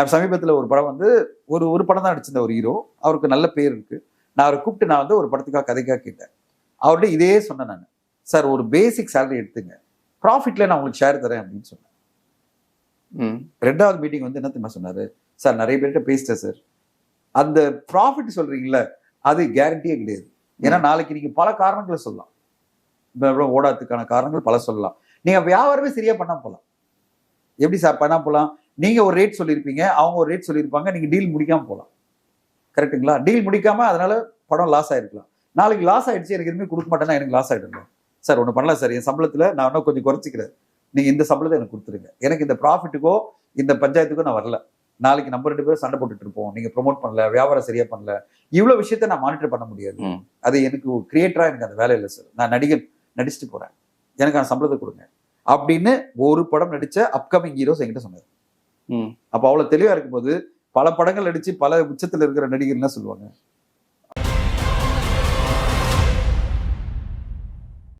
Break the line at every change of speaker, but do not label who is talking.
நான் சமீபத்தில் ஒரு படம் வந்து ஒரு படம் தான் நடிச்சிருந்த ஒரு ஹீரோ, அவருக்கு நல்ல பேர் இருக்கு. நான் அவரை கூப்பிட்டு நான் வந்து ஒரு படத்துக்காக கதைக்காக கேட்டேன். அவர்கிட்ட இதே சொன்னேன் நான். சார் ஒரு பேசிக் சேலரி எடுத்துங்க, ப்ராஃபிட்ல நான் உங்களுக்கு ஷேர் தரேன் அப்படின்னு சொன்னேன். 2வது மீட்டிங் வந்து என்ன தெரியுமா சொன்னாரு, சார் நிறைய பேர்கிட்ட பேசிட்டேன் சார், அந்த ப்ராஃபிட் சொல்றீங்களே அது கேரண்டியே கிடையாது. ஏன்னா நாளைக்கு நீங்க பல காரணங்களை சொல்லலாம், ஓடாதுக்கான காரணங்கள் பல சொல்லலாம். நீங்க வியாபாரமே சரியா பண்ணா போலாம். எப்படி சார் பண்ணா போலாம்? நீங்க ஒரு ரேட் சொல்லியிருப்பீங்க, அவங்க ஒரு ரேட் சொல்லியிருப்பாங்க, நீங்க டீல் முடிக்காம போலாம். கரெக்டுங்களா? டீல் முடிக்காம அதனால படம் லாஸ் ஆயிருக்கலாம். நாளைக்கு லாஸ் ஆயிடுச்சு, எனக்கு எதுவுமே கொடுக்க மாட்டேன்னா எனக்கு லாஸ் ஆயிடும். சார் ஒன்று பண்ணலாம் சார், என் சம்பளத்தில் நான் இன்னும் கொஞ்சம் குறைச்சிக்கிறேன், நீங்க இந்த சம்பளத்தை எனக்கு கொடுத்துருங்க. எனக்கு இந்த ப்ராஃபிட்டுக்கோ இந்த பஞ்சாயத்துக்கோ நான் வரல. நாளைக்கு நம்ம 2 பேரும் சண்டை போட்டுட்டு இருப்போம், நீங்க ப்ரொமோட் பண்ணல, வியாபாரம் சரியா பண்ணல, இவ்வளவு விஷயத்த நான் மானிட்டர் பண்ண முடியாது. அது எனக்கு கிரியேட்டரா எனக்கு அந்த வேலை இல்லை சார். நான் நடிகர் நடிச்சுட்டு போறேன், எனக்கு அந்த சம்பளத்தை கொடுங்க அப்படின்னு ஒரு படம் நடிச்ச அப்கமிங் ஹீரோஸ் என்கிட்ட சொன்னார். அப்ப அவ்வளவு தெளிவா இருக்கும்போது பல படங்கள் நடிச்சு பல உச்சத்துல இருக்கிற நடிகர் என்ன சொல்லுவாங்க,